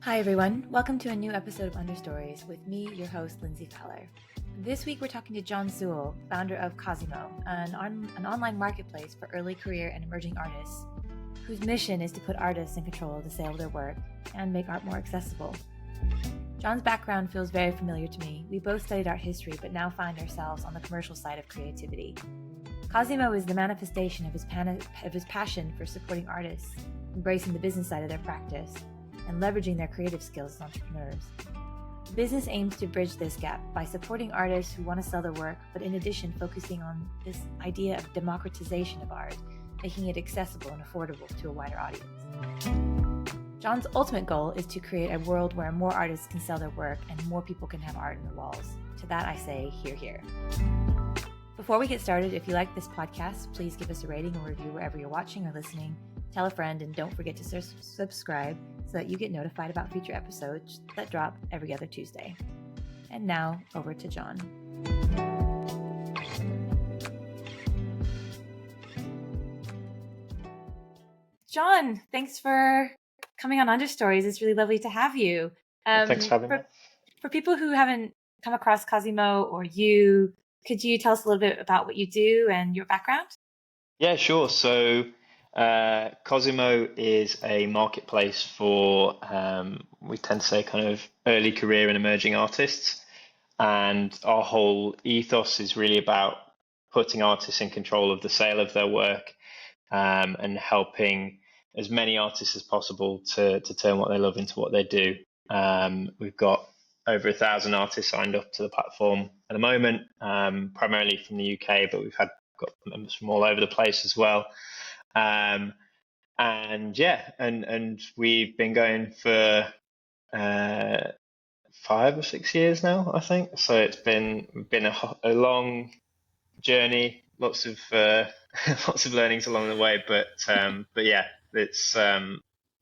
Hi everyone, welcome to a new episode of Understories with me, your host, Lindsay Fowler. This week we're talking to John Sewell, founder of Cosimo, an online marketplace for early career and emerging artists, whose mission is to put artists in control of the sale of their work and make art more accessible. John's background feels very familiar to me. We both studied art history, but now find ourselves on the commercial side of creativity. Cosimo is the manifestation of his passion for supporting artists, embracing the business side of their practice, and leveraging their creative skills as entrepreneurs. The business aims to bridge this gap by supporting artists who want to sell their work, but in addition focusing on this idea of democratization of art, making it accessible and affordable to a wider audience. John's ultimate goal is to create a world where more artists can sell their work and more people can have art on their walls. To that I say, hear, hear. Before we get started, if you like this podcast, please give us a rating or review wherever you're watching or listening. Tell a friend, and don't forget to subscribe so that you get notified about future episodes that drop every other Tuesday. And now, over to John. John, thanks for coming on Understories. It's really lovely to have you. Thanks for having me. For people who haven't come across Cosimo or you, could you tell us a little bit about what you do and your background? Yeah, sure. So Cosimo is a marketplace for, we tend to say, kind of early career and emerging artists. And our whole ethos is really about putting artists in control of the sale of their work, and helping as many artists as possible to turn what they love into what they do. We've got over 1,000 artists signed up to the platform at the moment, primarily from the UK, but we've got members from all over the place as well. And we've been going for 5 or 6 years now, I think. So it's been a long journey, lots of lots of learnings along the way. But yeah, it's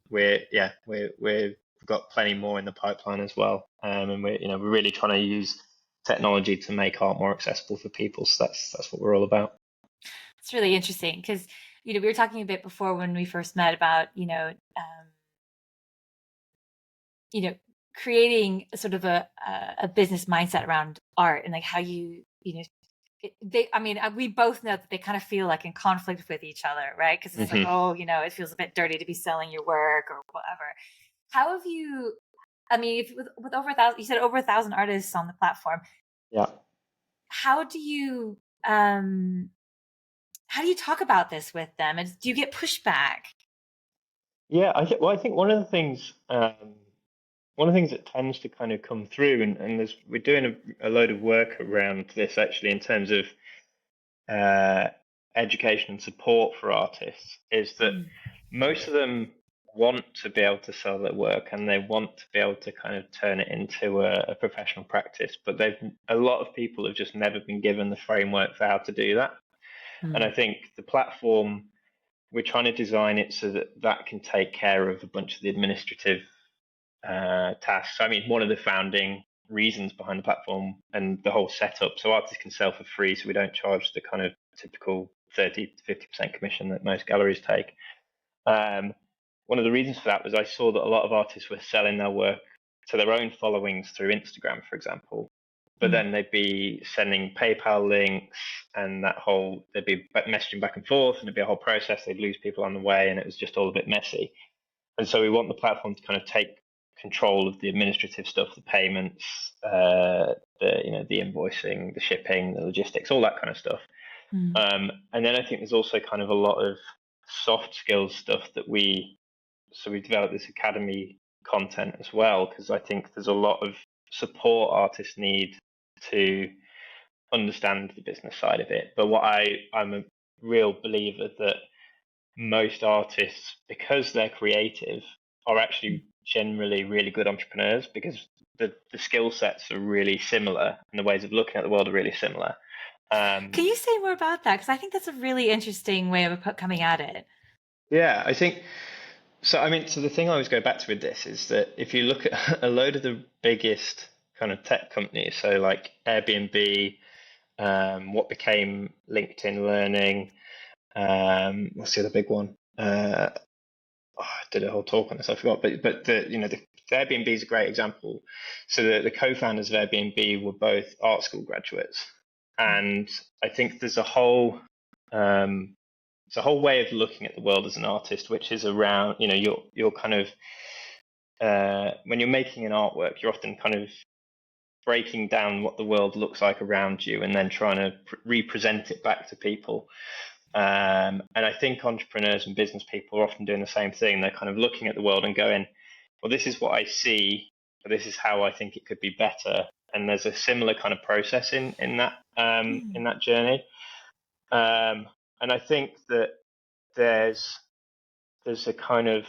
we've got plenty more in the pipeline as well. And we're really trying to use technology to make art more accessible for people. So that's what we're all about. It's really interesting because we were talking a bit before when we first met about creating sort of a business mindset around art and like how we both know that they kind of feel like in conflict with each other, right? Because it's like, it feels a bit dirty to be selling your work or whatever. How have you? I mean, with over 1,000, you said over 1,000 artists on the platform. Yeah. How do you talk about this with them? And do you get pushback? Yeah, I think one of the things that tends to kind of come through, and we're doing a load of work around this actually in terms of education and support for artists, is that most of them want to be able to sell their work and they want to be able to kind of turn it into a professional practice, but a lot of people have just never been given the framework for how to do that. And I think the platform, we're trying to design it so that can take care of a bunch of the administrative tasks. I mean, one of the founding reasons behind the platform and the whole setup, so artists can sell for free, so we don't charge the kind of typical 30 to 50% commission that most galleries take. One of the reasons for that was I saw that a lot of artists were selling their work to their own followings through Instagram, for example. But then they'd be sending PayPal links and they'd be messaging back and forth, and it'd be a whole process. They'd lose people on the way, and it was just all a bit messy. And so we want the platform to kind of take control of the administrative stuff, the payments, the invoicing, the shipping, the logistics, all that kind of stuff. And then I think there's also kind of a lot of soft skills stuff that we developed this academy content as well, because I think there's a lot of support artists need to understand the business side of it. But I'm a real believer that most artists, because they're creative, are actually generally really good entrepreneurs, because the skill sets are really similar and the ways of looking at the world are really similar. Can you say more about that? Because I think that's a really interesting way of coming at it. Yeah, I think so. I mean, so the thing I always go back to with this is that if you look at a load of the biggest kind of tech companies, so like Airbnb, what became LinkedIn Learning, what's the other big one? I did a whole talk on this, I forgot. But the Airbnb is a great example. So the co-founders of Airbnb were both art school graduates, and I think it's a whole way of looking at the world as an artist, which is around, you're kind of when you're making an artwork, you're often kind of breaking down what the world looks like around you and then trying to represent it back to people. And I think entrepreneurs and business people are often doing the same thing. They're kind of looking at the world and going, well, this is what I see, but this is how I think it could be better. And there's a similar kind of process in that journey. And I think that there's a kind of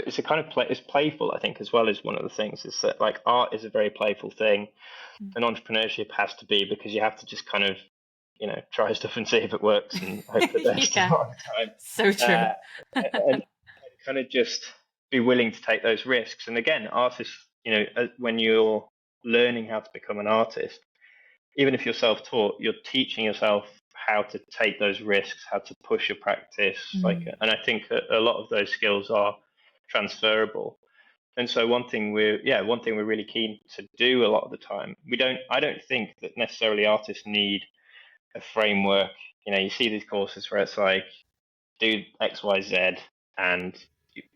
it's a kind of it's playful. I think as well as one of the things is that like art is a very playful thing, and entrepreneurship has to be, because you have to just kind of try stuff and see if it works and hope for the best a lot of the time. So true. And kind of just be willing to take those risks. And again, artists, when you're learning how to become an artist, even if you're self-taught, you're teaching yourself how to take those risks, how to push your practice. And I think a lot of those skills are transferable. And so one thing we're really keen to do a lot of the time, I don't think that necessarily artists need a framework. You see these courses where it's like, do X, Y, Z, and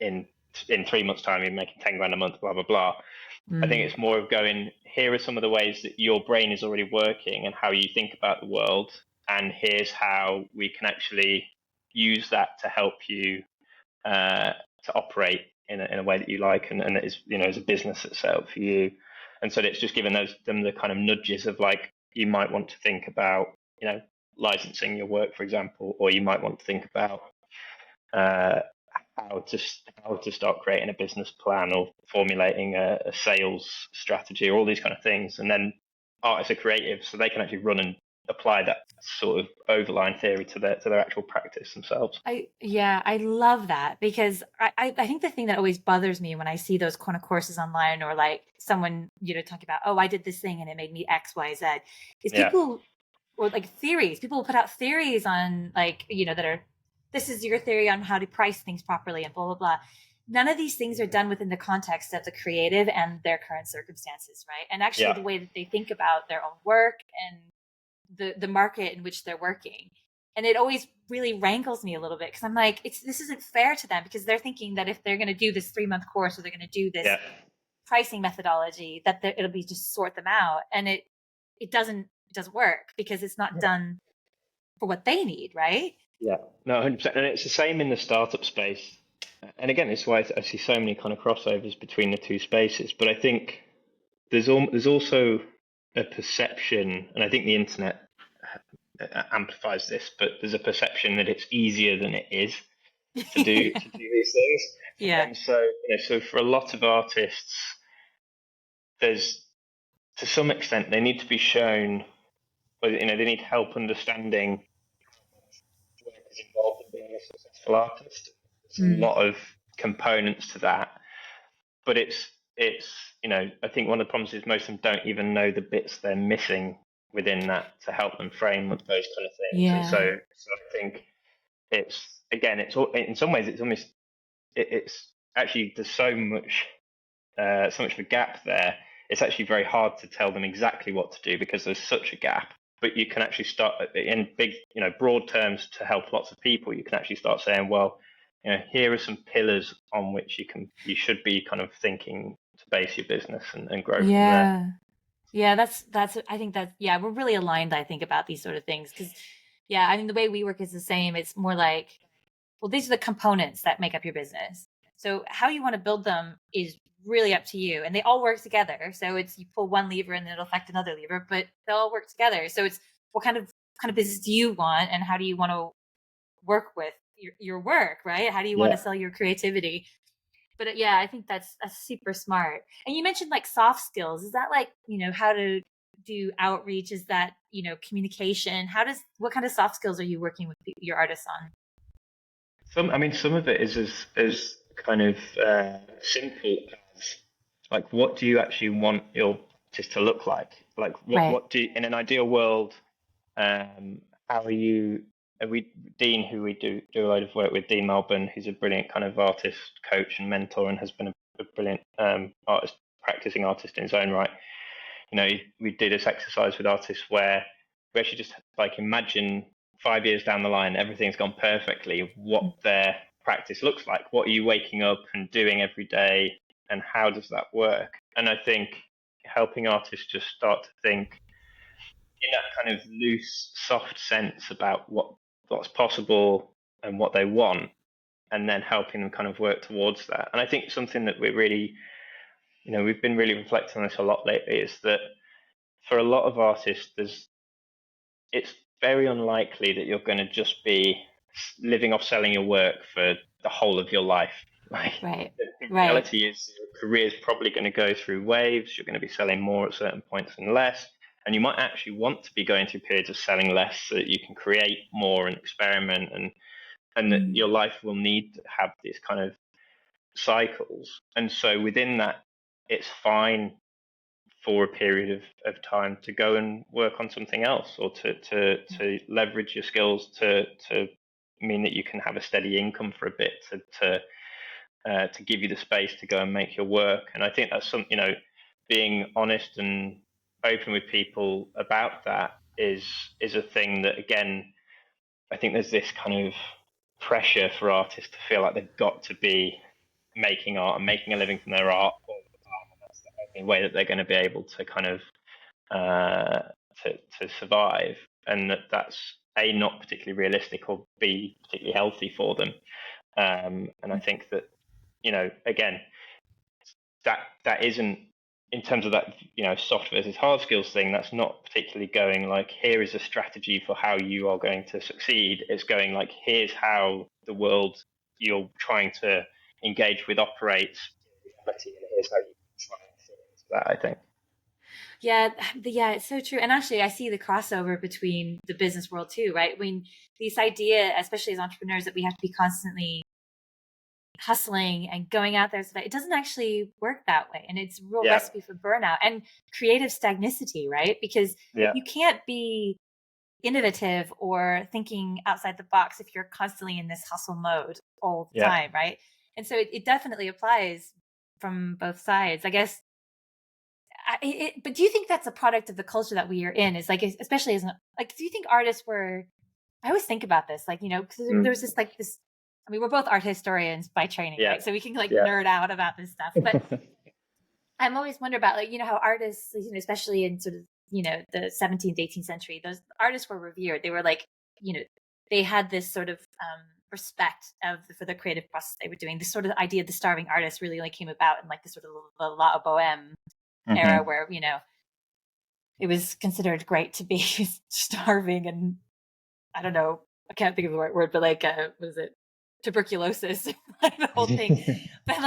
in 3 months' time you're making 10 grand a month, blah blah blah. I think it's more of going, here are some of the ways that your brain is already working and how you think about the world, and here's how we can actually use that to help you to operate in a way that you like, and it is, as a business that's set up for you. And so it's just giving them the kind of nudges of like, you might want to think about, licensing your work, for example, or you might want to think about how to start creating a business plan or formulating a sales strategy, or all these kind of things. And then artists are creative, so they can actually run and apply that sort of overline theory to their actual practice themselves. I love that, because I think the thing that always bothers me when I see those kind of courses online, or like someone talking about, oh, I did this thing and it made me X, Y, Z, is people, or like theories. People will put out theories on like, that are, this is your theory on how to price things properly and blah, blah, blah. None of these things are done within the context of the creative and their current circumstances, right? And actually the way that they think about their own work and the market in which they're working. And it always really rankles me a little bit, because I'm like, this isn't fair to them, because they're thinking that if they're going to do this 3-month course, or they're going to do this pricing methodology, that it'll be just sort them out. And it doesn't work, because it's not done for what they need, right? Yeah, no, 100%. And it's the same in the startup space. And again, it's why I see so many kind of crossovers between the two spaces. But I think there's also a perception, and I think the internet amplifies this, but there's a perception that it's easier than it is to do these things. And so for a lot of artists, there's, to some extent, they need to be shown, or they need help understanding work is involved in being a successful artist. There's a lot of components to that, but it's I think one of the problems is most of them don't even know the bits they're missing within that to help them frame those kind of things. And so I think it's in some ways it's actually, there's so much of a gap there. It's actually very hard to tell them exactly what to do, because there's such a gap. But you can actually start in big, broad terms, to help lots of people. You can actually start saying, well, here are some pillars on which you should be kind of thinking to base your business and grow from there. Yeah, that's I think that, we're really aligned, I think, about these sort of things, because I mean, the way we work is the same. It's more like, well, these are the components that make up your business. So how you want to build them is really up to you, and they all work together. So it's, you pull one lever and it'll affect another lever, but they all work together. So it's, what kind of business do you want, and how do you want to work with your work, right? How do you want to sell your creativity? But I think that's super smart. And you mentioned like soft skills. Is that like, how to do outreach? Is that, communication? What kind of soft skills are you working with your artists on? Some of it is as kind of simple as, like, what do you actually want your artist to look like? Like, what do you, in an ideal world, how are you Dean, who we do a load of work with, Dean Melbourne, who's a brilliant kind of artist coach and mentor, and has been a brilliant artist, practicing artist in his own right. We did this exercise with artists where we actually just like imagine 5 years down the line, everything's gone perfectly, what their practice looks like. What are you waking up and doing every day, and how does that work? And I think helping artists just start to think in that kind of loose, soft sense about what's possible and what they want, and then helping them kind of work towards that. And I think something that we're really, we've been really reflecting on this a lot lately, is that for a lot of artists, it's very unlikely that you're going to just be living off selling your work for the whole of your life. Like, Right. the reality is your career is probably going to go through waves. You're going to be selling more at certain points and less. And you might actually want to be going through periods of selling less so that you can create more and experiment, and that your life will need to have these kind of cycles. And so within that, it's fine for a period of time to go and work on something else, or to leverage your skills to mean that you can have a steady income for a bit, to give you the space to go and make your work. And I think that's being honest and open with people about that is a thing that, again, I think there's this kind of pressure for artists to feel like they've got to be making art and making a living from their art all the time, and that's the only way that they're going to be able to kind of to survive, and that's A, not particularly realistic, or B, particularly healthy for them. And I think that, again, that isn't, in terms of that, soft versus hard skills thing, that's not particularly going like, here is a strategy for how you are going to succeed. It's going like, here's how the world you're trying to engage with operates, and here's how you try and fit into that, I think. Yeah, it's so true. And actually, I see the crossover between the business world too, right? I mean, this idea, especially as entrepreneurs, that we have to be constantly hustling and going out there, so that it doesn't actually work that way. And it's a real recipe for burnout and creative stagnicity, right? Because you can't be innovative or thinking outside the box if you're constantly in this hustle mode all the time, right? And so it definitely applies from both sides, I guess. But do you think that's a product of the culture that we are in? Is like, especially as like, do you think artists were? I always think about this, like, because there's this like this. I mean, we're both art historians by training, right? So we can like nerd out about this stuff. But I'm always wonder about, like, how artists, especially in sort of the 17th, 18th century, those artists were revered. They were like, they had this sort of respect for the creative process they were doing. This sort of idea of the starving artist really like came about in like the sort of the La Boheme era, where it was considered great to be starving, and I don't know, I can't think of the right word, but like what is it, tuberculosis, like the whole thing. But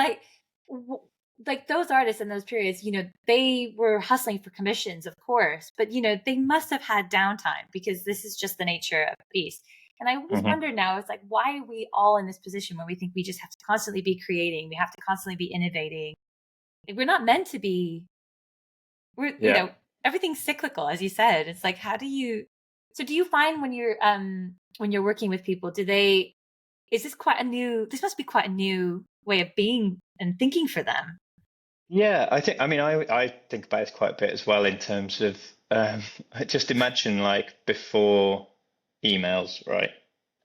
like those artists in those periods, they were hustling for commissions, of course, but they must have had downtime, because this is just the nature of the beast. And I always wonder now, it's like, why are we all in this position when we think we just have to constantly be creating, we have to constantly be innovating? We're not meant to be. Everything's cyclical, as you said. It's like, do you find when you're working with people, this must be quite a new way of being and thinking for them. Yeah, I think about it quite a bit as well, in terms of just imagine like before emails, right?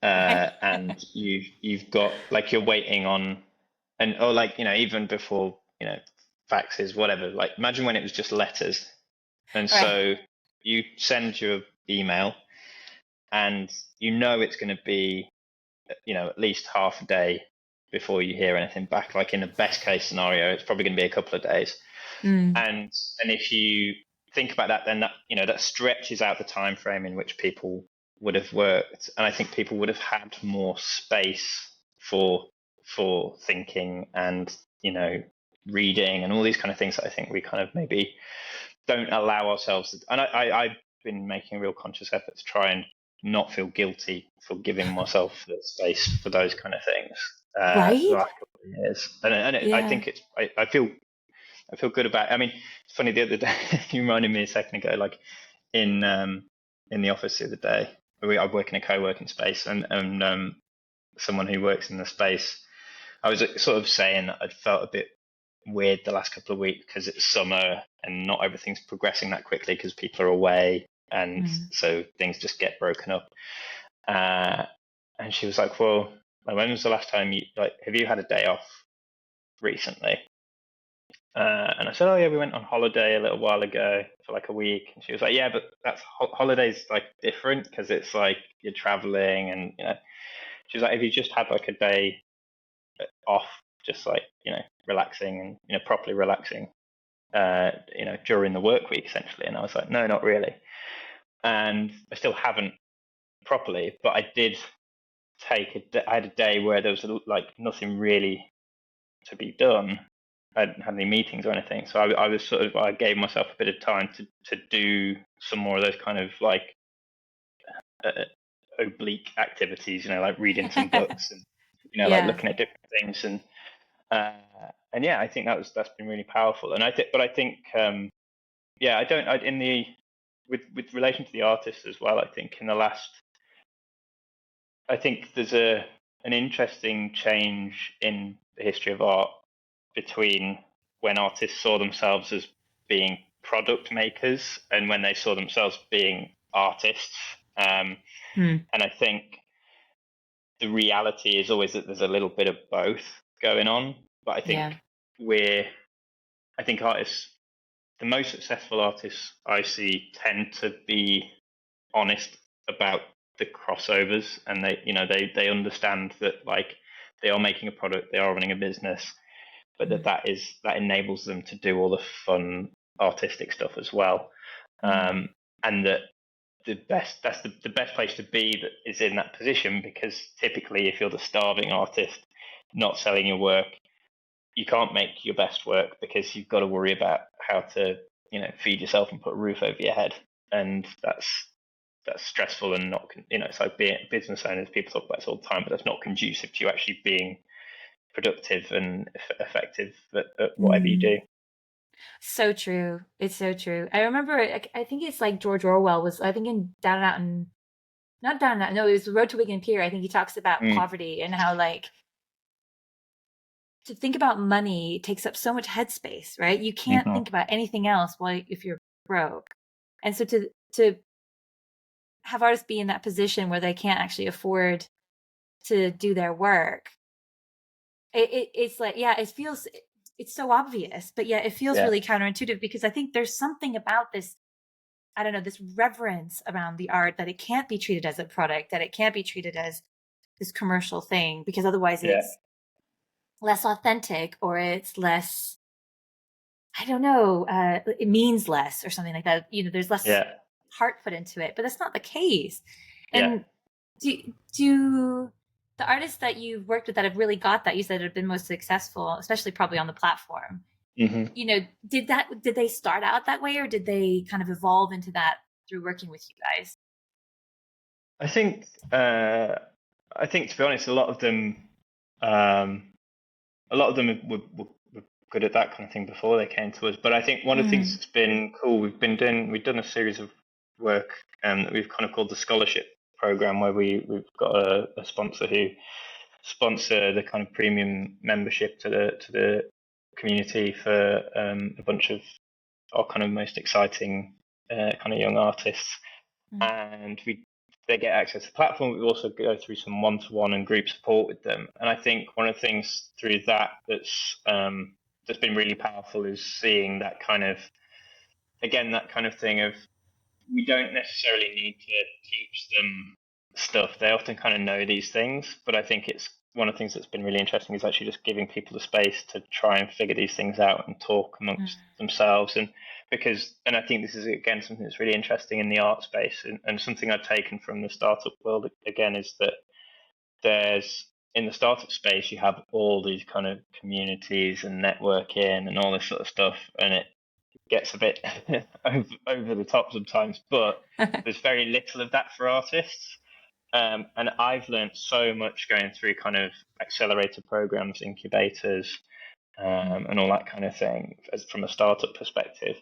And you've got like, you're waiting on, or like, even before, faxes, whatever. Like, imagine when it was just letters. And so you send your email, and it's going to be, at least half a day before you hear anything back. Like, in the best case scenario, it's probably going to be a couple of days. And if you think about that, then that stretches out the time frame in which people would have worked. And I think people would have had more space for thinking and, reading and all these kind of things that I think we kind of maybe don't allow ourselves to. And I've been making a real conscious effort to try and not feel guilty for giving myself the space for those kind of things the last couple of years. I think I feel good about it. I mean, it's funny, the other day, you reminded me a second ago, like in the office the other day, I work in a co-working space, and someone who works in the space, I was sort of saying that I'd felt a bit weird the last couple of weeks because it's summer and not everything's progressing that quickly because people are away, and so things just get broken up. And she was like, "Well, when was the last time you have you had a day off recently?" And I said, "Oh yeah, we went on holiday a little while ago for like a week." And she was like, "Yeah, but that's holidays like different because it's like you're traveling and She was like, "If you just had like a day off, just like relaxing and properly relaxing, during the work week essentially." And I was like, "No, not really." And I still haven't properly, but I did I had a day where there was like nothing really to be done. I didn't have any meetings or anything, so I was I gave myself a bit of time to do some more of those kind of like uh, oblique activities, like reading some books and like Yeah. looking at different things uh, and yeah, I think that's been really powerful. And I think yeah, I don't I, in the with relation to the artists as well. I think in the last I think there's an interesting change in the history of art between when artists saw themselves as being product makers and when they saw themselves being artists. And I think the reality is always that there's a little bit of both going on. But Yeah. I think artists, the most successful artists I see, tend to be honest about the crossovers, and they understand that like they are making a product, they are running a business, but that enables them to do all the fun artistic stuff as well. And that the best place to be that is in that position, because typically if you're the starving artist not selling your work, you can't make your best work because you've got to worry about how to feed yourself and put a roof over your head, and that's stressful and not it's like being business owners. People talk about this all the time, but that's not conducive to you actually being productive and effective at whatever you do. So true. It's so true. I remember, I think it's like George Orwell was, I think in Down and Out and not Down and Out, no, it was Road to Wigan Pier. I think he talks about Mm. poverty and how like to think about money takes up so much headspace, right? You can't Mm-hmm. think about anything else while if you're broke. And so to have artists be in that position where they can't actually afford to do their work, it's like, yeah, it feels, it's so obvious, but yeah, it feels Yeah, really counterintuitive because I think there's something about this, I don't know, this reverence around the art that it can't be treated as a product, that it can't be treated as this commercial thing, because otherwise yeah, it's less authentic or it's less, I don't know, it means less or something like that. There's less yeah, heart put into it, but that's not the case. yeah. And do the artists that you've worked with that have really got that, you said have been most successful, especially probably on the platform, Mm-hmm. did they start out that way or did they kind of evolve into that through working with you guys? I think uh, I think to be honest, um, a lot of them were good at that kind of thing before they came to us. But I think one of the things that's been cool, we've done a series of work that we've kind of called the scholarship program, where we've got a sponsor who sponsor the kind of premium membership to the community for a bunch of our kind of most exciting kind of young artists, and they get access to the platform. We also go through some one-to-one and group support with them, and I think one of the things through that that's been really powerful is seeing that kind of, again, that kind of thing of, we don't necessarily need to teach them stuff. They often kind of know these things, but I think it's one of the things that's been really interesting is actually just giving people the space to try and figure these things out and talk amongst themselves. And I think this is again something that's really interesting in the art space, and something I've taken from the startup world again is that there's in the startup space you have all these kind of communities and networking and all this sort of stuff, and it gets a bit over the top sometimes, but there's very little of that for artists. And I've learned so much going through kind of accelerator programs, incubators, and all that kind of thing from a startup perspective.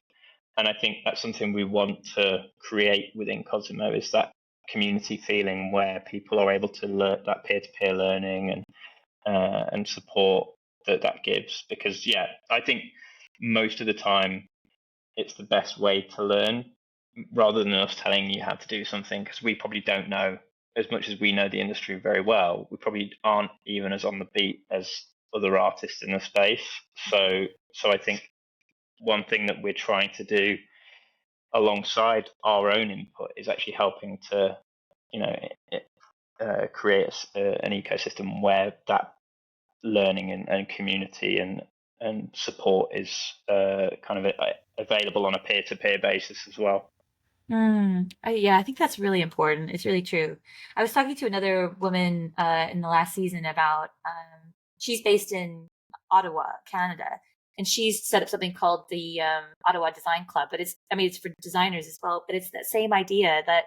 And I think that's something we want to create within Cosimo, is that community feeling where people are able to learn that peer-to-peer learning and support that gives. Because yeah, I think most of the time it's the best way to learn rather than us telling you how to do something, because we probably don't know as much as we know the industry very well. We probably aren't even as on the beat as other artists in the space. So I think one thing that we're trying to do alongside our own input is actually helping to, you know, create an ecosystem where that learning and community and support is kind of available on a peer-to-peer basis as well. Yeah, I think that's really important. It's really true. I was talking to another woman in the last season about she's based in Ottawa, Canada, and she's set up something called the Ottawa Design Club. But it's for designers as well. But it's that same idea that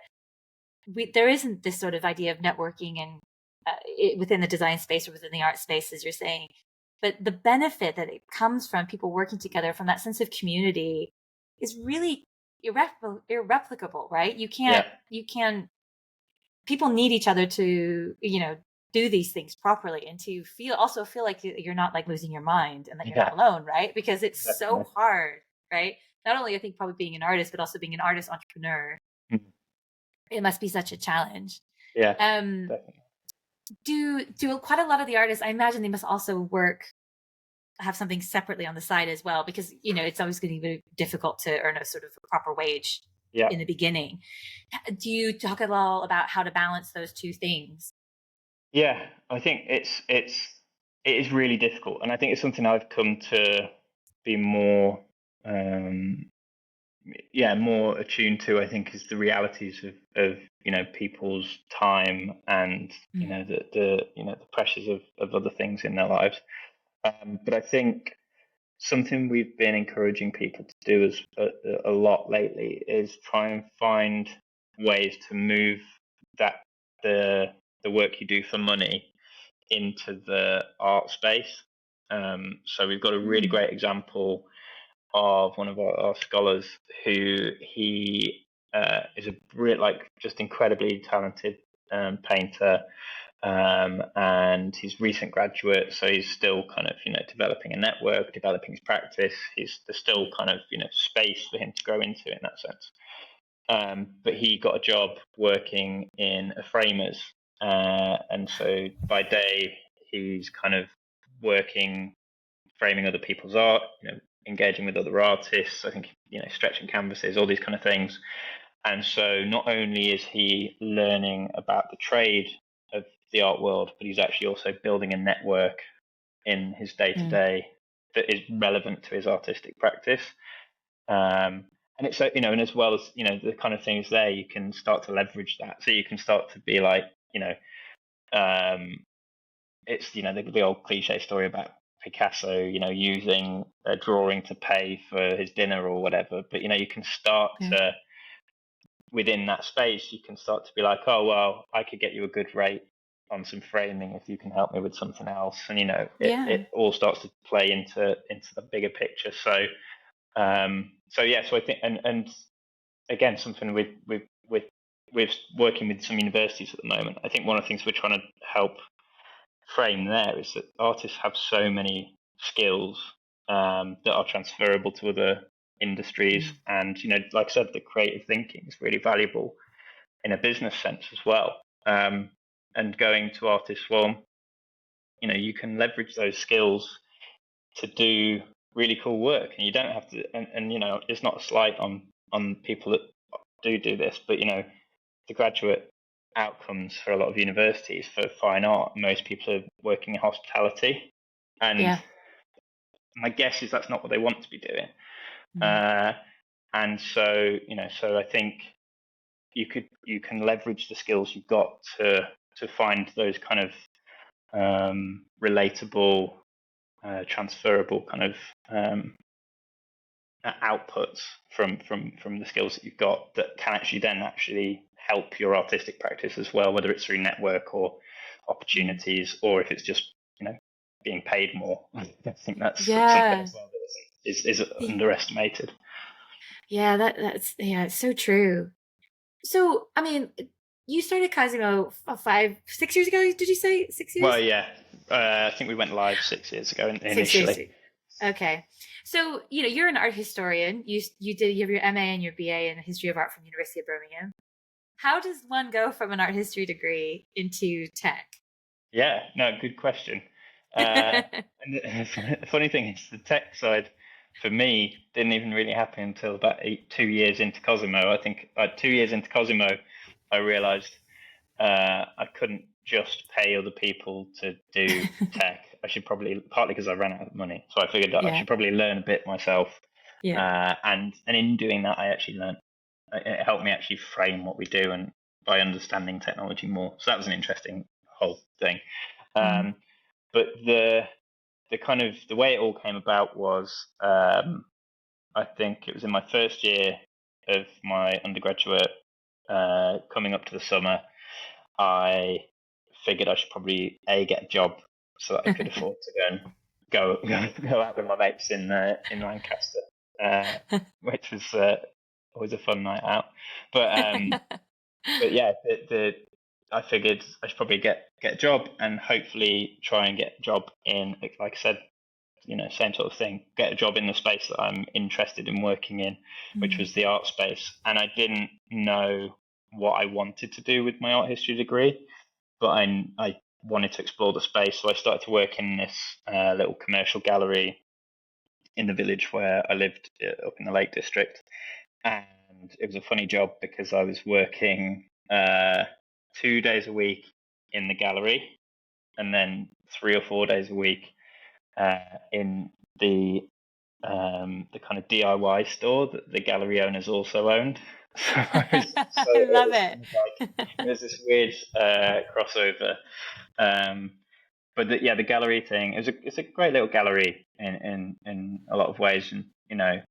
there isn't this sort of idea of networking and within the design space or within the art space, as you're saying. But the benefit that it comes from people working together, from that sense of community, is really irreplicable, right? Yeah, You can people need each other to do these things properly, and to feel like you're not like losing your mind and that you're yeah, not alone, right? Because it's so definitely. hard, right? Not only I think probably being an artist, but also being an artist entrepreneur. Mm. It must be such a challenge. Yeah, um definitely. do quite a lot of the artists, I imagine they must also have something separately on the side as well, because it's always going to be difficult to earn a sort of a proper wage Yeah, in the beginning. Do you talk at all about how to balance those two things? yeah. I think it is really difficult, and I think it's something I've come to be more um, yeah, more attuned to. I think is the realities of people's time and Mm. the pressures of other things in their lives. But I think something we've been encouraging people to do is a lot lately is try and find ways to move that the the work you do for money into the art space. So we've got a really Mm. great example of one of our scholars who he is a like just incredibly talented painter, and he's recent graduate, so he's still kind of developing a network, developing his practice. There's still kind of space for him to grow into in that sense. But he got a job working in a framers, and so by day he's kind of working framing other people's art, engaging with other artists. I think stretching canvases, all these kind of things. And so not only is he learning about the trade of the art world, but he's actually also building a network in his day to Mm. day that is relevant to his artistic practice. And it's and as well as the kind of things there, you can start to leverage that. So you can start to be like um, it's the old cliche story about Picasso, using a drawing to pay for his dinner or whatever. But you can start Yeah. to within that space, you can start to be like, oh well, I could get you a good rate on some framing if you can help me with something else, and Yeah. it all starts to play into the bigger picture. So yeah, so I think and again something with working with some universities at the moment. I think one of the things we're trying to help frame there is that artists have so many skills that are transferable to other industries, Mm. and like I said, the creative thinking is really valuable in a business sense as well. And going to artists, well, you can leverage those skills to do really cool work, and you don't have to. And it's not a slight on people that do this, but the graduate outcomes for a lot of universities for fine art, most people are working in hospitality, and Yeah. my guess is that's not what they want to be doing. Mm. Uh, and so so I think you can leverage the skills you've got to find those kind of relatable, transferable kind of outputs from the skills that you've got that can actually then actually help your artistic practice as well, whether it's through network or Mm. opportunities, or if it's just being paid more. I think that's something Yeah. as well that is Y- underestimated. yeah, that's, yeah, it's so true. So, I mean, you started Cosimo 6 years ago. Did you say 6 years? Well, yeah, I think we went live 6 years ago 6 years. initially. Okay. So, you're an art historian. You have your MA and your BA in history of art from the University of Birmingham. How does one go from an art history degree into tech? Yeah, no, good question. And the funny thing is, the tech side for me didn't even really happen until about 2 years into Cosimo. I think 2 years into Cosimo, I realized I couldn't just pay other people to do tech. I should probably, partly because I ran out of money, so I figured that I Yeah. should probably learn a bit myself. Yeah. And in doing that, I actually learned. It helped me actually frame what we do and by understanding technology more. So that was an interesting whole thing. Mm. Um, but the kind of the way it all came about was I think it was in my first year of my undergraduate, coming up to the summer. I figured I should probably get a job so that I could afford to go out with my mates in Lancaster, which was always a fun night out. But yeah, I figured I should probably get a job and hopefully try and get a job in, like I said, same sort of thing, get a job in the space that I'm interested in working in, which Mm. was the art space. And I didn't know what I wanted to do with my art history degree, but I wanted to explore the space. So I started to work in this little commercial gallery in the village where I lived, up in the Lake District. And it was a funny job because I was working 2 days a week in the gallery and then 3 or 4 days a week in the kind of DIY store that the gallery owners also owned. So, I it love was it. kind of like it was this weird crossover. Um, but yeah, the gallery thing it's a great little gallery in a lot of ways, and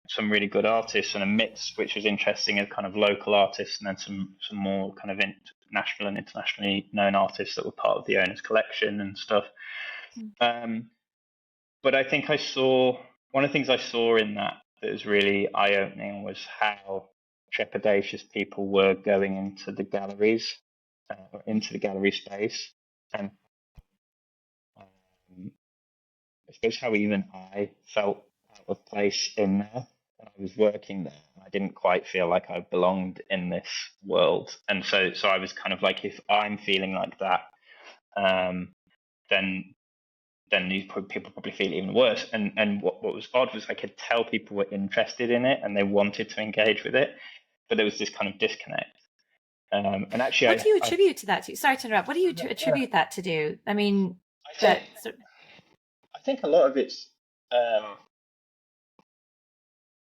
some really good artists and a mix which was interesting of kind of local artists and then some more kind of national and internationally known artists that were part of the owner's collection and stuff. Mm. Um, but I think I saw one of the things I saw in that was really eye opening was how trepidatious people were going into the galleries, or into the gallery space, and um, I suppose how even I felt out of place in there. And I was working there, and I didn't quite feel like I belonged in this world. And so I was kind of like, if I'm feeling like that, um, then these people probably feel even worse. And what was odd was I could tell people were interested in it and they wanted to engage with it, but there was this kind of disconnect. And What actually, do you I attribute to that to? Sorry to interrupt. What do you yeah, attribute that to do? I mean, I think that. I think a lot of um,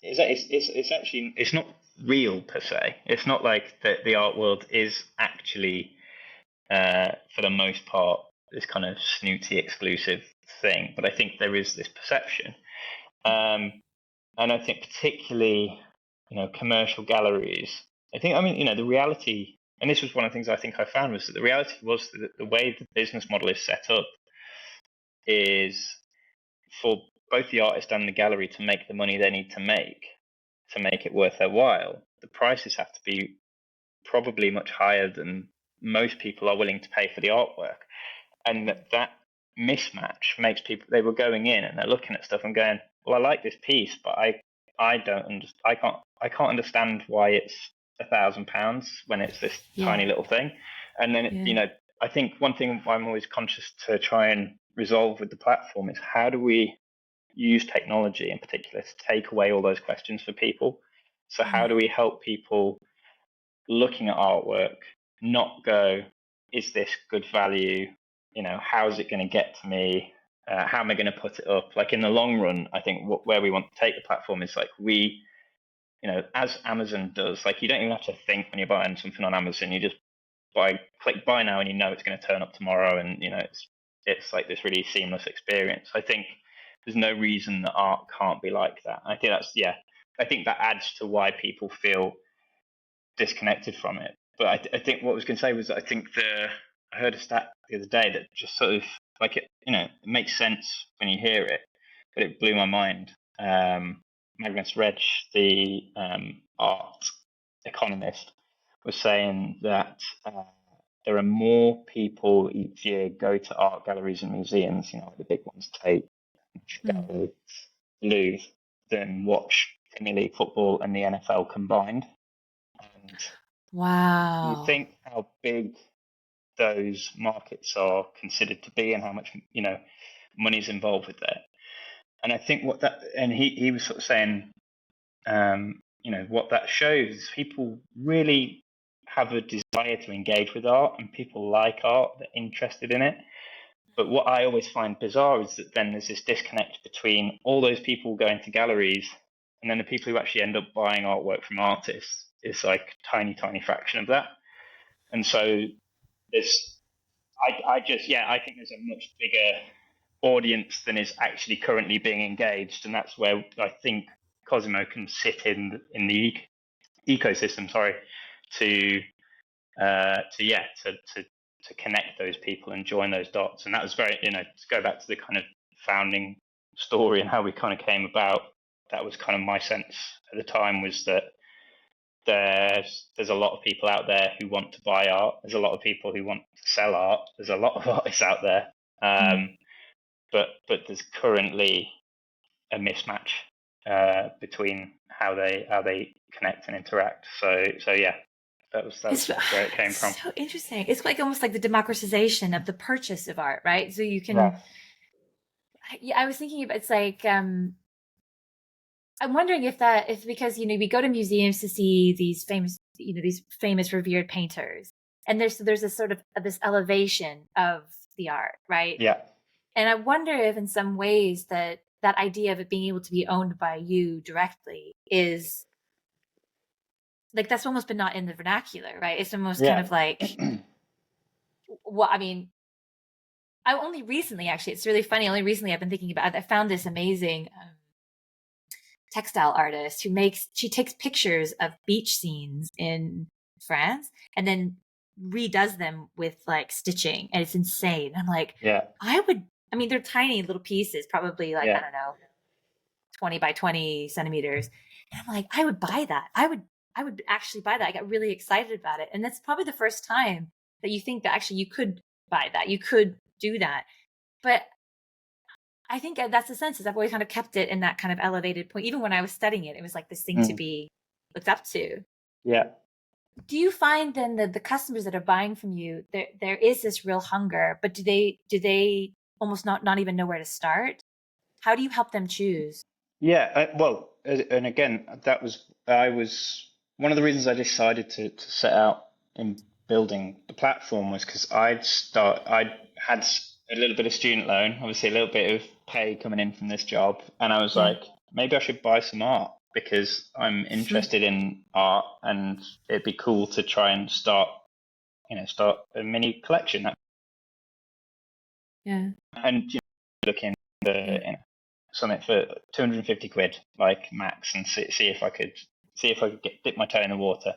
it's actually it's not real per se. It's not like the art world is actually for the most part this kind of snooty exclusive thing, but I think there is this perception. Um, and I think particularly, commercial galleries. I mean, the reality, and this was one of the things I think I found was that the reality was that the way the business model is set up is for both the artist and the gallery to make the money they need to make it worth their while. The prices have to be probably much higher than most people are willing to pay for the artwork, and that mismatch makes people they were going in and they're looking at stuff and going, well, I like this piece, but I don't understand. I can't understand why it's £1,000 when it's this Yeah. tiny little thing. And then Yeah. I think one thing I'm always conscious to try and resolve with the platform is how do we use technology in particular to take away all those questions for people. So how Mm. do we help people looking at artwork not go, is this good value? How is it going to get to me? How am I going to put it up? Like in the long run, I think where we want to take the platform is like as Amazon does, like you don't even have to think when you're buying something on Amazon. You just click buy now, and it's going to turn up tomorrow, and it's like this really seamless experience. I think there's no reason that art can't be like that. I think I think that adds to why people feel disconnected from it. But I think what I was going to say was that I think I heard a stat the other day that just sort of like it makes sense when you hear it, but it blew my mind. Magnus Reg, the art economist, was saying that there are more people each year go to art galleries and museums, like the big ones, Tate, Mm. Louvre, than watch Premier League football and the NFL combined. And you Wow. think how big those markets are considered to be and how much money's involved with that. And I think he was sort of saying, what that shows, people really have a desire to engage with art, and people like art, they're interested in it. But what I always find bizarre is that then there's this disconnect between all those people going to galleries and then the people who actually end up buying artwork from artists is like a tiny, tiny fraction of that. And so there's, I think there's a much bigger audience than is actually currently being engaged, and that's where I think Cosimo can sit in the ecosystem. Sorry, to to connect those people and join those dots. And that was very, to go back to the kind of founding story and how we kind of came about. That was kind of my sense at the time, was that there's a lot of people out there who want to buy art. There's a lot of people who want to sell art. There's a lot of artists out there, Mm. but there's currently a mismatch between how they connect and interact. So yeah, It's, that's where it came from. it's so interesting. It's like almost like the democratization of the purchase of art, right? So you Right. can, yeah, I was thinking about, it's like, I'm wondering if that is because, we go to museums to see these famous revered painters. And there's a sort of this elevation of the art, right? Yeah. And I wonder if in some ways that idea of it being able to be owned by you directly is like, that's almost been not in the vernacular, right? It's almost kind Yeah. of like, well, I mean, I only recently, actually, it's really funny. Only recently I've been thinking about it. I found this amazing textile artist she takes pictures of beach scenes in France and then redoes them with like stitching. And it's insane. I'm like, Yeah. I mean, they're tiny little pieces, probably like, I Yeah. don't know, 20 by 20 centimeters. And I'm like, I would buy that. I would actually buy that. I got really excited about it. And that's probably the first time that you think that actually you could buy that. You could do that. But I think that's the sense, is I've always kind of kept it in that kind of elevated point. Even when I was studying it, it was like this thing to Mm. be looked up to. Yeah. Do you find then that the customers that are buying from you, there is this real hunger, but do they almost not even know where to start? How do you help them choose? Yeah. Well, and again, I was one of the reasons I decided to set out in building the platform was because I'd had a little bit of student loan, obviously a little bit of pay coming in from this job, and I was Yeah. like, maybe I should buy some art because I'm interested in art, and it'd be cool to try and start a mini collection. Yeah. And looking the something for 250 quid, like max, and see if I could dip my toe in the water.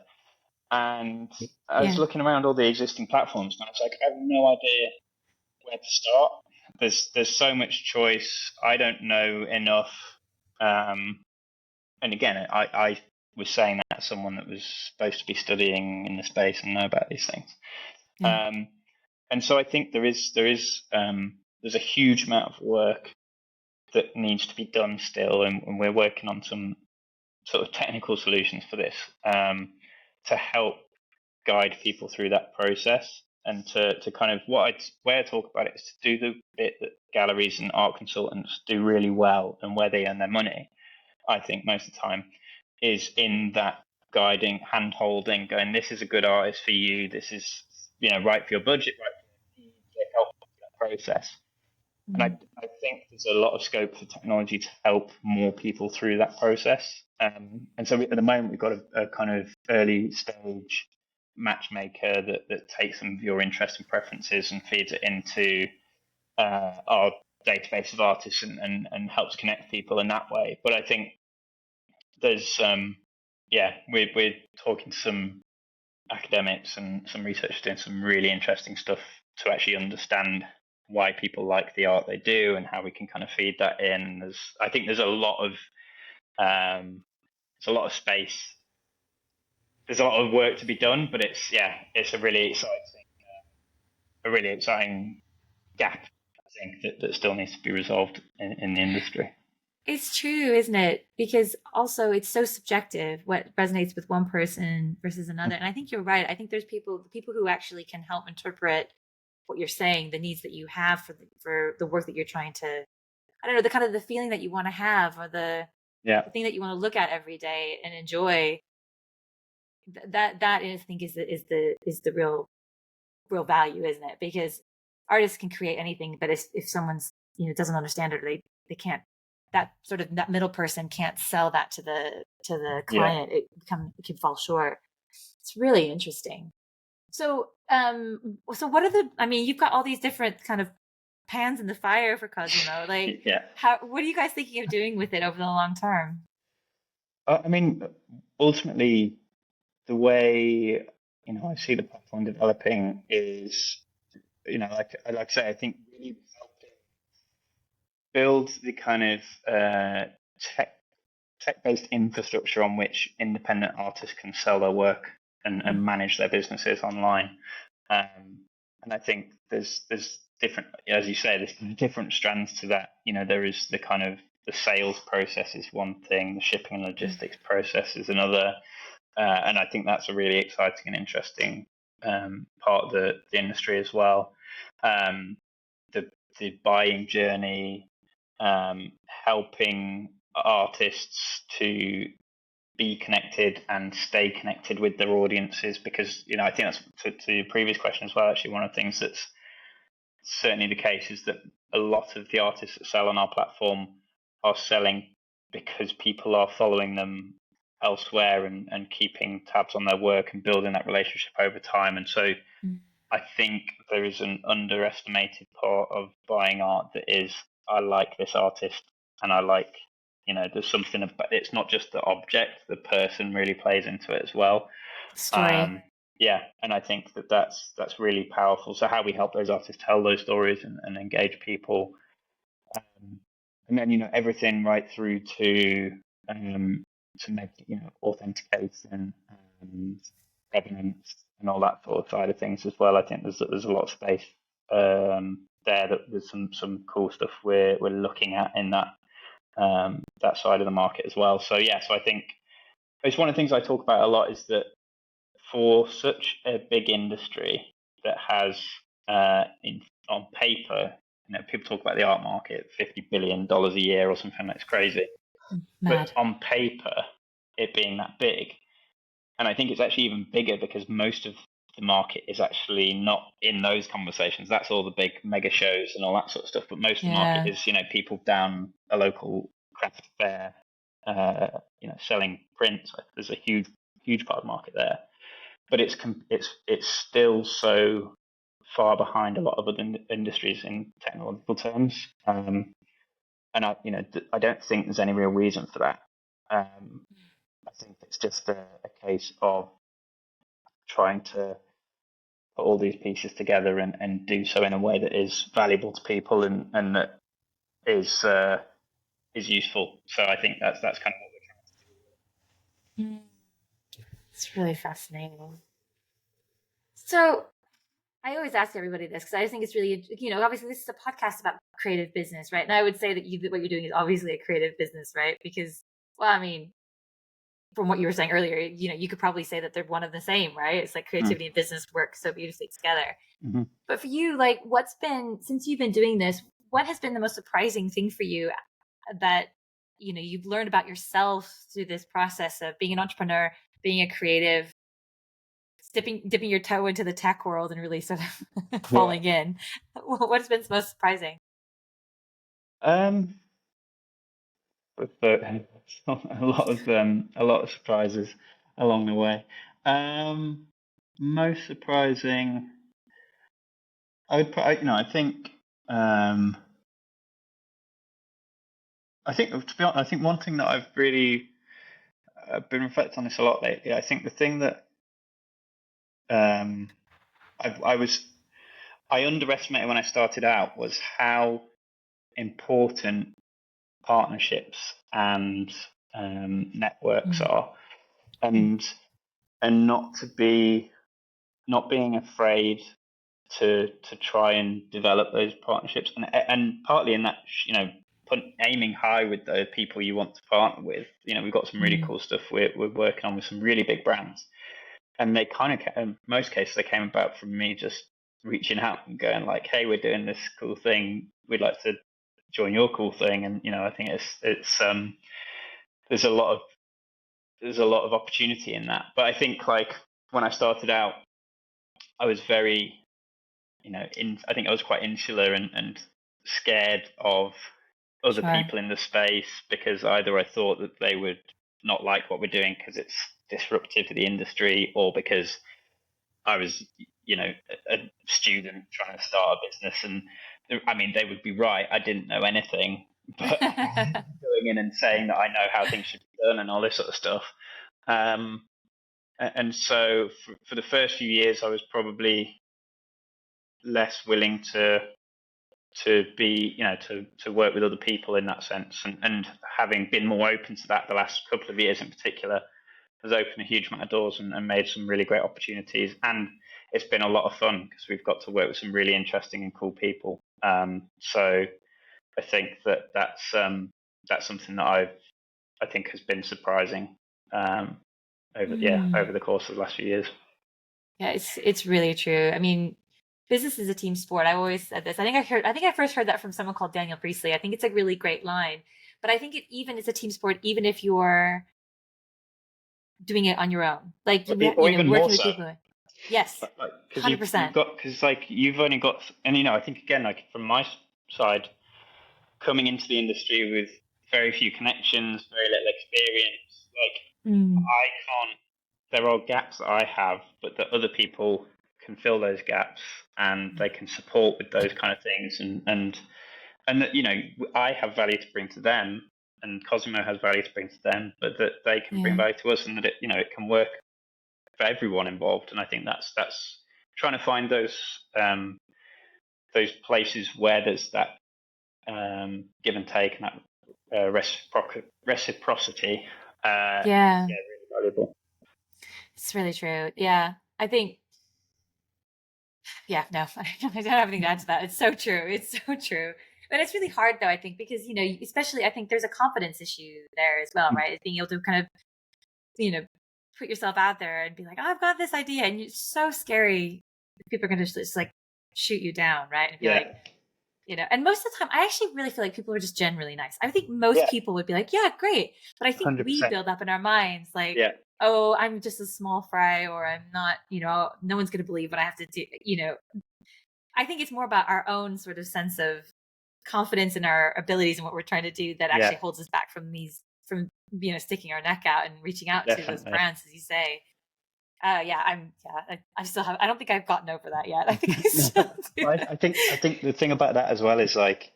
And I was Yeah. looking around all the existing platforms, and I was like, I have no idea where to start. There's so much choice. I don't know enough. Um, and again, I was saying that as someone that was supposed to be studying in the space and know about these things. Yeah. Um, and so I think there's a huge amount of work that needs to be done still, and we're working on some sort of technical solutions for this, to help guide people through that process, and to kind of where I talk about it is to do the bit that galleries and art consultants do really well, and where they earn their money, I think most of the time, is in that guiding, hand holding, going, this is a good artist for you, this is right for your budget, right for your needs, they help with that process. And Mm. I think there's a lot of scope for technology to help more people through that process. And so at the moment, we've got a kind of early stage matchmaker that takes some of your interests and preferences and feeds it into our database of artists, and helps connect people in that way. But I think there's, we're talking to some academics and some researchers doing some really interesting stuff to actually understand why people like the art they do and how we can kind of feed that in. I think there's a lot of space. There's a lot of work to be done, but it's a really exciting. a really exciting gap, I think, that still needs to be resolved in the industry. It's true, isn't it? Because also it's so subjective what resonates with one person versus another. And I think you're right. I think there's people who actually can help interpret what you're saying, the needs that you have for the work that you're trying to, I don't know, the kind of the feeling that you want to have, or Yeah, the thing that you want to look at every day and enjoy. That I think is the real value, isn't it? Because artists can create anything, but if someone's doesn't understand it, or they can't, that middle person can't sell that to the yeah. client, it can fall short. It's really interesting. So what are I mean, you've got all these different kind of pans in the fire for Cosimo. Like, Yeah. what are you guys thinking of doing with it over the long term? I mean, ultimately, the way I see the platform developing is, like I say, I think really helping build the kind of tech tech-based infrastructure on which independent artists can sell their work and manage their businesses online. And I think there's different, as you say, there's different strands to that. There is the kind of the sales process is one thing, the shipping and logistics process is another, and I think that's a really exciting and interesting part of the industry as well. Um, the buying journey, helping artists to be connected and stay connected with their audiences, because I think that's to your previous question as well. Actually, one of the things that's certainly the case is that a lot of the artists that sell on our platform are selling because people are following them elsewhere and keeping tabs on their work and building that relationship over time. And so I think there is an underestimated part of buying art that is, I like this artist and I like, there's something about it's not just the object, the person really plays into it as well. Story. Um, yeah, and I think that's really powerful. So how we help those artists tell those stories and engage people, and then everything right through to make authentication and evidence and all that sort of side of things as well. I think there's a lot of space there, that there's some cool stuff we're looking at in that side of the market as well. So yeah, so I think it's one of the things I talk about a lot is that for such a big industry that has on paper, people talk about the art market, $50 billion a year or something that's crazy. But Mad. on paper, it being that big, and I think it's actually even bigger because most of the market is actually not in those conversations. That's all the big mega shows and all that sort of stuff. But most of the market Yeah. is, people down a local craft fair, selling prints. There's a huge part of the market there, but it's still so far behind a lot of other industries in technological terms. And I don't think there's any real reason for that. I think it's just a case of trying to put all these pieces together and do so in a way that is valuable to people and that is useful. So I think that's kind of what Mm. It's really fascinating. So I always ask everybody this because I think it's really, obviously this is a podcast about creative business, right? And I would say that what you're doing is obviously a creative business, right? Because, well, I mean, from what you were saying earlier, you could probably say that they're one of the same, right? It's like we're trying creativity and business work so beautifully together. to do. But for you, like, since you've been doing this, what has been the most surprising thing for you that, you've learned about yourself through this process of being an entrepreneur, being a creative, dipping your toe into the tech world and really sort of Yeah. falling in? What has been most surprising? Um, but a lot of surprises along the way. Um, Most surprising, I think, to be honest, I think one thing that I've really been reflecting on this a lot lately. I think the thing that um, I underestimated when I started out was how important partnerships and networks Mm. are, and not being afraid to try and develop those partnerships, and partly in that, aiming high with the people you want to partner with. We've got some really cool stuff we're working on with some really big brands, and they kind of, in most cases, they came about from me just reaching out and going like, "Hey, we're doing this cool thing. We'd like to join your cool thing." And I think it's there's a lot of opportunity in that. But I think, like, when I started out, I was very, I think I was quite insular and scared of other Sure. people in the space, because either I thought that they would not like what we're doing because it's disruptive to the industry, or because I was, a student trying to start a business. And I mean, they would be right. I didn't know anything, but going in and saying that I know how things should be done and all this sort of stuff. And so for the first few years, I was probably less willing to be, to work with other people in that sense. And having been more open to that the last couple of years in particular has opened a huge amount of doors and made some really great opportunities. And it's been a lot of fun because we've got to work with some really interesting and cool people. So I think that's something that I think has been surprising over the course of the last few years. Yeah, it's really true. I mean, business is a team sport. I always said this. I think I first heard that from someone called Daniel Priestley. I think it's a really great line. But I think it's a team sport even if you're doing it on your own. Like or even more working with so. people. Yes. Because 100%. you've only got, and I think, again, like, from my side, coming into the industry with very few connections, very little experience, like, I can't. There are gaps that I have, but that other people can fill those gaps, and they can support with those kind of things, and that, I have value to bring to them, and Cosimo has value to bring to them, but that they can bring value to us, and that it can work for everyone involved. And I think that's trying to find those places where there's that give and take, and that reciprocity. Yeah. Really valuable. It's really true. Yeah. I think, yeah, no, I don't have anything to add to that. It's so true. It's so true. But it's really hard though, I think, because, especially I think there's a confidence issue there as well, right? It's being able to kind of, put yourself out there and be like, oh, I've got this idea. And it's so scary. People are going to just like shoot you down, right? And be like, and most of the time, I actually really feel like people are just generally nice. I think most people would be like, yeah, great. But I think 100%. we build up in our minds like, oh, I'm just a small fry, or I'm not, no one's going to believe what I have to do. I think it's more about our own sort of sense of confidence in our abilities and what we're trying to do that actually holds us back from sticking our neck out and reaching out to those brands, as you say. I still have. I don't think I've gotten over that yet. I think I still do. I think the thing about that as well is, like,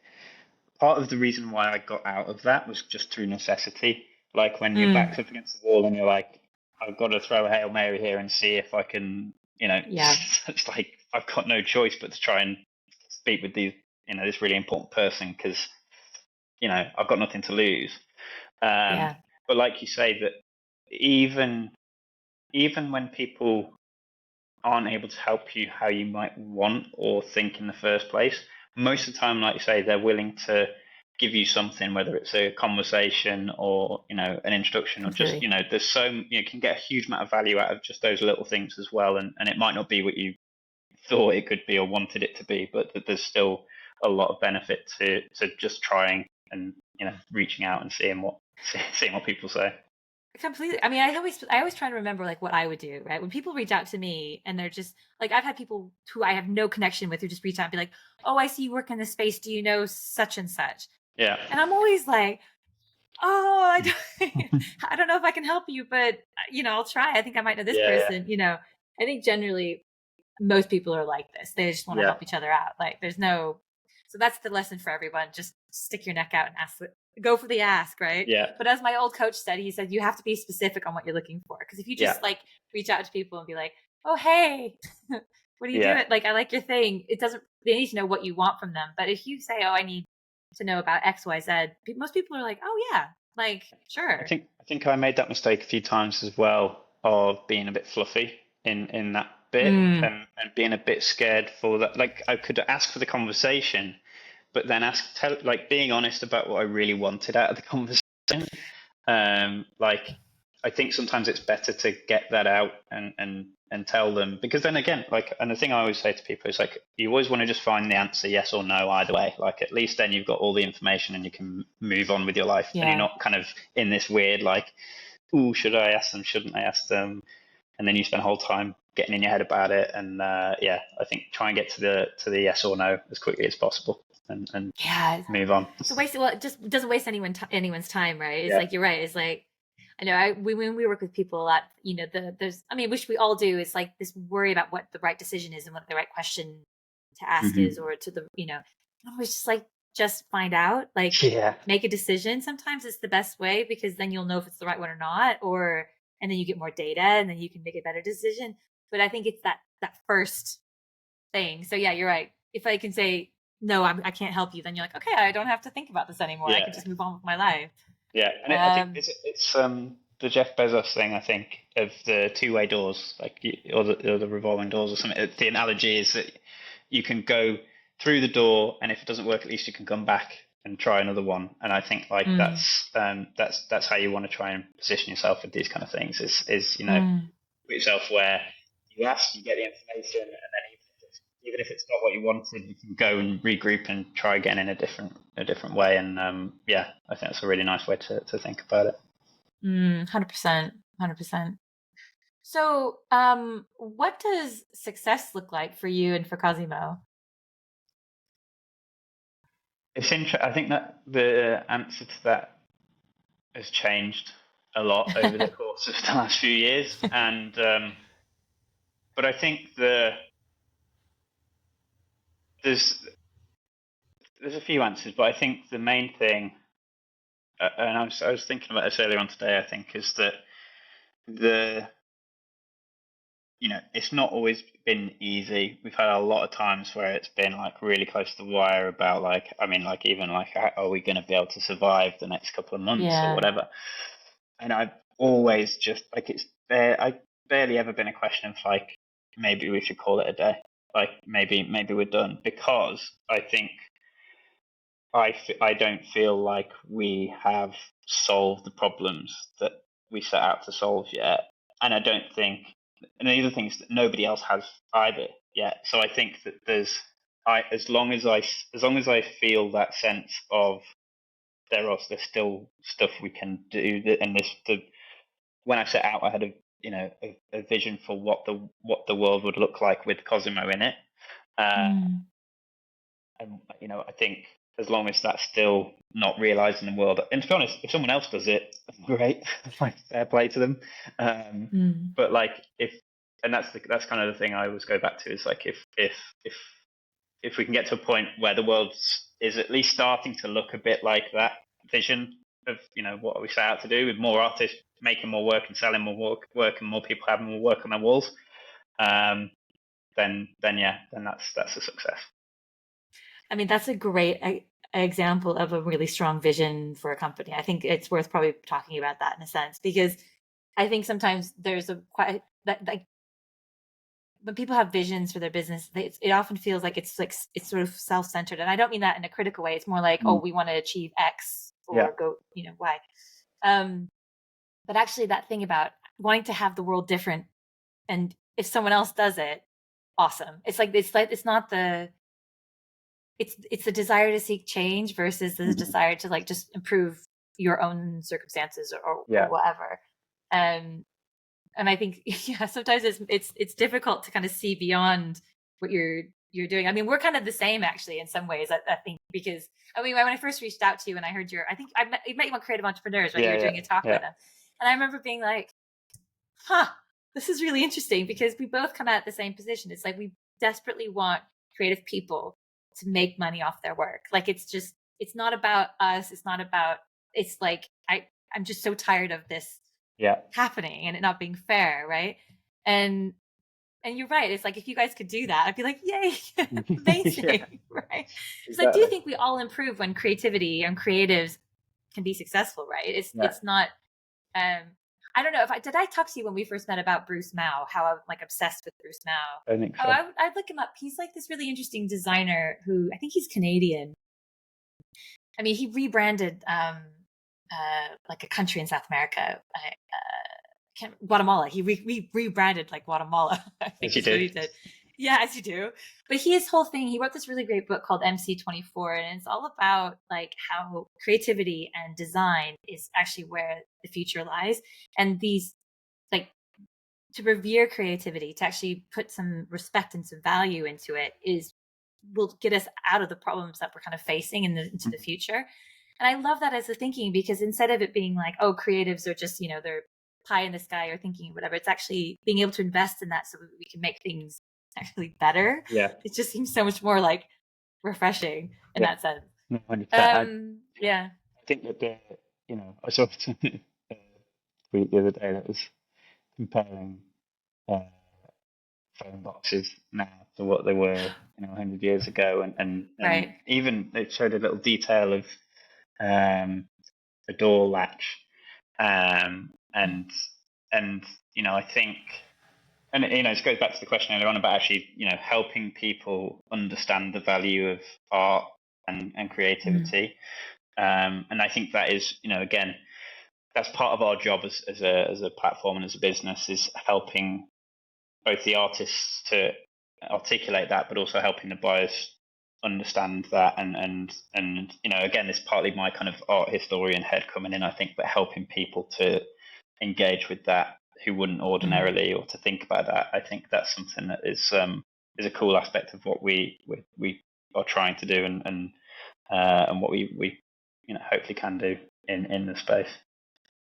part of the reason why I got out of that was just through necessity. Like, when you're backed up against the wall and you're like, I've got to throw a Hail Mary here and see if I can, it's like I've got no choice but to try and speak with this really important person, because I've got nothing to lose. But like you say, that even when people aren't able to help you how you might want or think in the first place, most of the time, like you say, they're willing to give you something, whether it's a conversation or an introduction, or just there's you can get a huge amount of value out of just those little things as well. And it might not be what you thought it could be or wanted it to be, but that there's still a lot of benefit to just trying and reaching out and seeing what people say. Completely. I mean, I always try to remember like what I would do, right? When people reach out to me and they're just like, I've had people who I have no connection with who just reach out and be like, oh, I see you work in this space. Do you know such and such? Yeah. And I'm always like, oh, I don't know if I can help you, but I'll try. I think I might know this person. I think generally most people are like this. They just want to help each other out. Like so that's the lesson for everyone. Just stick your neck out and go for the ask, right? Yeah. But as my old coach said, he said, you have to be specific on what you're looking for. Because if you just like reach out to people and be like, oh, hey, what are you doing? Like, I like your thing. They need to know what you want from them. But if you say, oh, I need to know about X, Y, Z, most people are like, oh yeah, like, sure. I think I made that mistake a few times as well, of being a bit fluffy in that bit, and being a bit scared for that. Like I could ask for the conversation, but then being honest about what I really wanted out of the conversation. Like I think sometimes it's better to get that out and tell them, because then again, like, and the thing I always say to people is like, you always want to just find the answer yes or no either way. Like at least then you've got all the information and you can move on with your life, and you're not kind of in this weird like, ooh, should I ask them? Shouldn't I ask them? And then you spend the whole time getting in your head about it. And I think try and get to the yes or no as quickly as possible, and move on. So it just doesn't waste anyone's time, right? It's like, you're right. It's like, I know when we work with people a lot, which we all do, it's like this worry about what the right decision is and what the right question to ask is, or to the, I'm always just like, just find out, like, make a decision. Sometimes it's the best way, because then you'll know if it's the right one or not, and then you get more data and then you can make a better decision. But I think it's that first thing. So yeah, you're right. If I can say, no, I can't help you, then you're like, okay, I don't have to think about this anymore. I can just move on with my life. Yeah, and I think it's the Jeff Bezos thing. I think of the two-way doors, like or the revolving doors or something. The analogy is that you can go through the door, and if it doesn't work, at least you can come back and try another one. And I think like that's how you want to try and position yourself with these kind of things. Is put yourself where you ask, you get the information, and then even if it's not what you wanted, you can go and regroup and try again in a different way. And I think that's a really nice way to think about it. 100%. So, what does success look like for you and for Cosimo? It's interesting. I think that the answer to that has changed a lot over the course of the last few years, and but I think there's a few answers, but I think the main thing, and I was thinking about this earlier on today, I think, is that it's not always been easy. We've had a lot of times where it's been like really close to the wire about even are we going to be able to survive the next couple of months or whatever? And I've always just like I barely ever been a question of like, maybe we should call it a day. Like maybe we're done, because I think I don't feel like we have solved the problems that we set out to solve yet. And I don't think, and the other thing is that nobody else has either yet. So I think that as long as I feel that sense of there's still stuff we can do, and when I set out, I had a vision for what the world would look like with Cosimo in it. And I think as long as that's still not realised in the world, and to be honest, if someone else does it, great, like fair play to them. But like that's kind of the thing I always go back to, is like if we can get to a point where the world is at least starting to look a bit like that vision of what we set out to do, with more artists making more work and selling more work and more people having more work on their walls, then that's a success. I mean, that's a great example of a really strong vision for a company. I think it's worth probably talking about that in a sense, because I think sometimes there's when people have visions for their business, it often feels like it's sort of self-centered. And I don't mean that in a critical way. It's more like, oh, we want to achieve X or go, Y. But actually that thing about wanting to have the world different, and if someone else does it, awesome. It's the desire to seek change versus the desire to like just improve your own circumstances or whatever. And I think sometimes it's difficult to kind of see beyond what you're doing. I mean, we're kind of the same actually in some ways. I think, because when I first reached out to you and I heard I think I met you on Creative Entrepreneurs, right? You were doing a talk with them, and I remember being like, this is really interesting, because we both come at the same position. It's like we desperately want creative people to make money off their work. Like it's not about us. It's like I'm just so tired of this happening and it not being fair, right? And you're right. It's like, if you guys could do that, I'd be like, yay, amazing, right? So I do think we all improve when creativity and creatives can be successful, right? It's not I don't know if did I talk to you when we first met about Bruce Mao, how I'm like obsessed with Bruce Mao. I think so. I'd look him up. He's like this really interesting designer who I think he's Canadian. I mean, he rebranded like a country in South America. Guatemala. He rebranded like Guatemala. I think that's what he did. Yeah, as you do. But his whole thing, he wrote this really great book called MC24, and it's all about like how creativity and design is actually where the future lies. And these, like, to revere creativity, to actually put some respect and some value into it will get us out of the problems that we're kind of facing into the future. And I love that as a thinking, because instead of it being like, oh, creatives are just, they're pie in the sky or thinking whatever, it's actually being able to invest in that so we can make things actually better. Yeah. It just seems so much more like refreshing in that sense. 100%. Yeah. I think that I saw tweet the other day that was comparing phone boxes now to what they were 100 years ago, and Right. even it showed a little detail of a door latch, and I think, and it goes back to the question earlier on about actually helping people understand the value of art and creativity. And I think that is, again, that's part of our job as a platform and as a business, is helping both the artists to articulate that, but also helping the buyers understand that. And again, it's partly my kind of art historian head coming in, I think, but helping people to engage with that who wouldn't ordinarily, or to think about that. I think that's something that is a cool aspect of what we are trying to do, and what we hopefully can do in the space.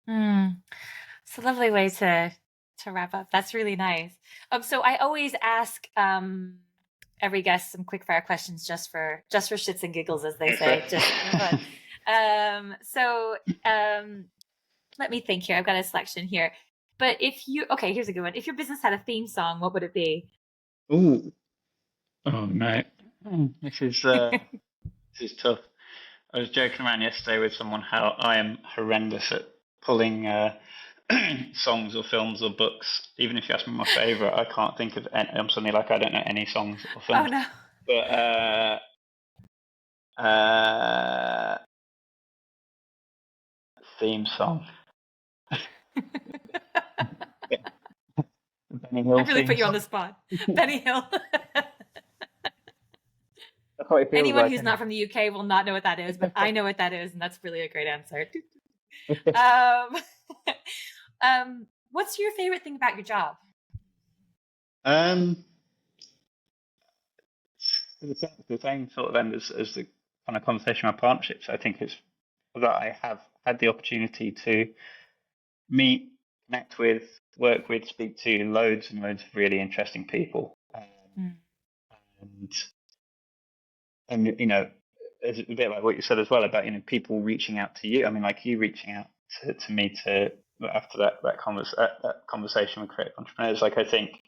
It's a lovely way to wrap up. That's really nice. So I always ask every guest some quick fire questions just for shits and giggles, as they say. Just for fun. So let me think here. I've got a selection here. But here's a good one. If your business had a theme song, what would it be? Ooh. Oh no. This is tough. I was joking around yesterday with someone how I am horrendous at pulling songs or films or books. Even if you ask me my favourite, I can't think of any. I'm suddenly like, I don't know any songs or films. Oh no. But theme song. Benny Hill. I really put you on the spot. Benny Hill. Anyone who's not from the UK will not know what that is, but I know what that is, and that's really a great answer. What's your favorite thing about your job? The same sort of end as the kind of conversation around partnerships. I think it's that I have had the opportunity to meet, connect with, work with, speak to loads and loads of really interesting people, and it's a bit like what you said as well about people reaching out to you. I mean, like you reaching out to me after that conversation with creative entrepreneurs. Like, I think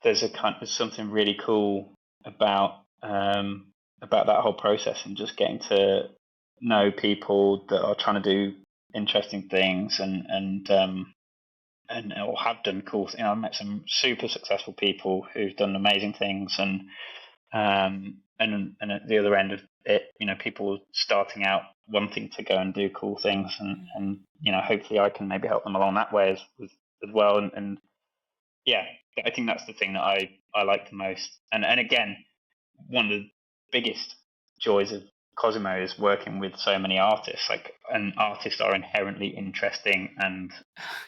there's something really cool about that whole process, and just getting to know people that are trying to do interesting things and or have done cool things. I've met some super successful people who've done amazing things, and at the other end of it, people starting out wanting to go and do cool things, and hopefully I can maybe help them along that way as well. And yeah, I think that's the thing that I like the most. And again, one of the biggest joys of Cosimo is working with so many artists. And artists are inherently interesting and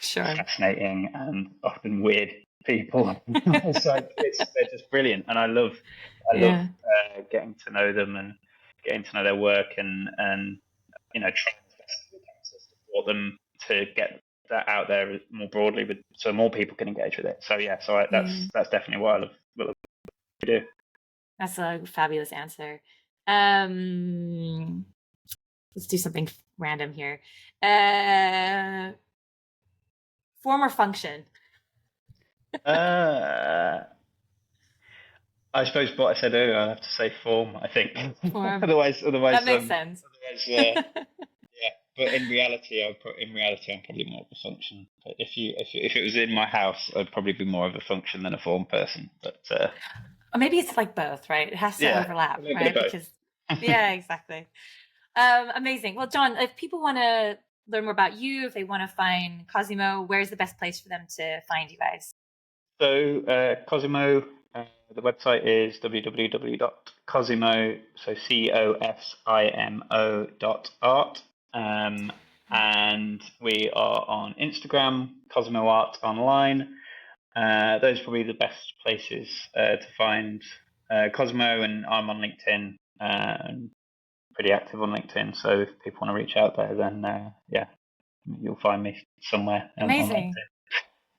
fascinating and often weird people. They're just brilliant, and I love getting to know them and getting to know their work, and trying as best as we can to support them to get that out there more broadly, so more people can engage with it. So that's definitely what I love to do. That's a fabulous answer. Let's do something random here. Form or function? I suppose what I said earlier, I have to say form. I think. Form. otherwise that makes sense. Yeah. But in reality, I'm probably more of a function. But if it was in my house, I'd probably be more of a function than a form person. But Or maybe it's like both, right? It has to yeah, a overlap, little bit of right? both. Because, yeah, exactly. Amazing. Well, John, if people want to learn more about you, if they want to find Cosimo, where's the best place for them to find you guys? So Cosimo, the website is www.cosimo, so COSIMO.art. And we are on Instagram, Cosimo Art Online. Those are probably the best places to find Cosimo, and I'm on LinkedIn, and pretty active on LinkedIn. So if people want to reach out there, then yeah, you'll find me somewhere on LinkedIn. Amazing.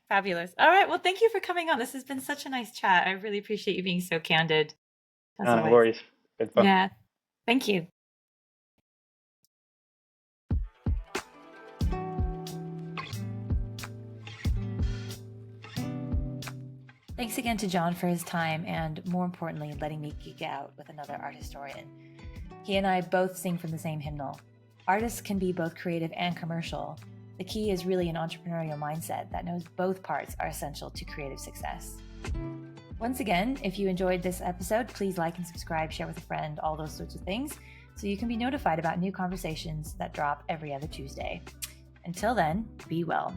Fabulous. All right. Well, thank you for coming on. This has been such a nice chat. I really appreciate you being so candid, as No always. worries. Good fun. Yeah. Thank you. Thanks again to John for his time and, more importantly, letting me geek out with another art historian. He and I both sing from the same hymnal. Artists can be both creative and commercial. The key is really an entrepreneurial mindset that knows both parts are essential to creative success. Once again, if you enjoyed this episode, please like and subscribe, share with a friend, all those sorts of things, so you can be notified about new conversations that drop every other Tuesday. Until then, be well.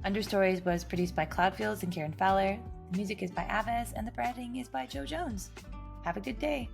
Understories was produced by Cloudfields and Karen Fowler. The music is by Aves, and the branding is by Joe Jones. Have a good day.